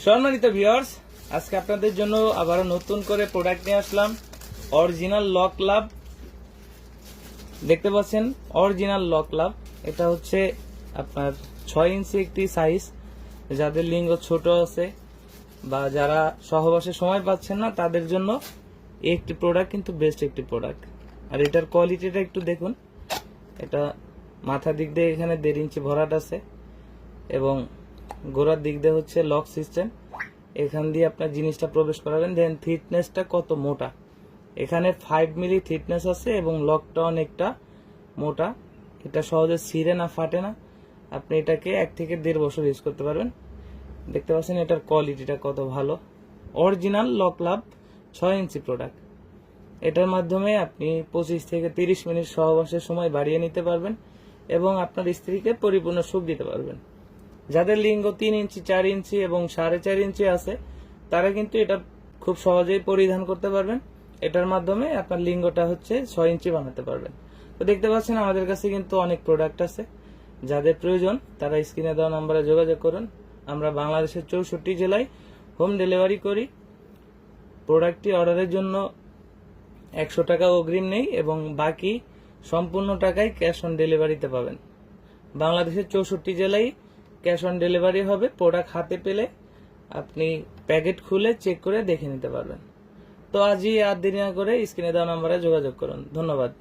সম্মানিত ভিউয়ার্স, আজকে আপনাদের জন্য আবার নতুন করে প্রোডাক্ট নিয়ে আসলাম। অরিজিনাল লক লাভ দেখতে পাচ্ছেন, অরিজিনাল লক লাভ। এটা হচ্ছে আপনার 6 ইঞ্চি একটি সাইজ। যাদের লিঙ্গ ছোট আছে বা যারা সহবাসে সময় পাচ্ছেন না তাদের জন্য এই একটি প্রোডাক্ট কিন্তু বেস্ট একটি প্রোডাক্ট। আর এটার কোয়ালিটিটা একটু দেখুন। এটা মাথা দিক দিয়ে এখানে 1.5 ইঞ্চি ভরাট আছে এবং গোড়ার দিক দিয়ে হচ্ছে লক সিস্টেম। এখান দিয়ে আপনার জিনিসটা প্রবেশ করাবেন। দেন থিকনেসটা কত মোটা, এখানে 5 মিলি থিকনেস আছে এবং লকটা অনেকটা মোটা। এটা সহজে ছিঁড়ে না, ফাটে না। আপনি এটাকে 1 থেকে 1.5 বছর ইউজ করতে পারবেন। দেখতে পাচ্ছেন এটার কোয়ালিটিটা কত ভালো। অরিজিনাল লক লাভ 6 ইঞ্চি প্রোডাক্ট। এটার মাধ্যমে আপনি 25 থেকে 30 মিনিট সহবাসের সময় বাড়িয়ে নিতে পারবেন এবং আপনার স্ত্রীকে পরিপূর্ণ সুখ দিতে পারবেন। যাদের লিঙ্গ 3 ইঞ্চি, 4 ইঞ্চি এবং 4.5 ইঞ্চি আছে তারা কিন্তু এটা খুব সহজেই পরিধান করতে পারবেন। এটার মাধ্যমে আপনার লিঙ্গটা হচ্ছে 6 ইঞ্চি বানাতে পারবেন। তো দেখতে পাচ্ছেন আমাদের কাছে কিন্তু অনেক প্রোডাক্ট আছে। যাদের প্রয়োজন তারা স্ক্রিনে দেওয়া নম্বরে যোগাযোগ করুন। আমরা বাংলাদেশের 64 জেলায় হোম ডেলিভারি করি। প্রোডাক্টটি অর্ডারের জন্য 100 টাকা অগ্রিম নেই এবং বাকি সম্পূর্ণ টাকাই ক্যাশ অন ডেলিভারিতে পাবেন। বাংলাদেশের 64 জেলায় ক্যাশ অন ডেলিভারি হবে। প্রোডাক্ট হাতে পেলে আপনি প্যাকেট খুলে চেক করে দেখে নিতে পারবেন। তো আজই আর দেরি না করে স্ক্রিনে দেওয়া নম্বরে যোগাযোগ করুন। ধন্যবাদ।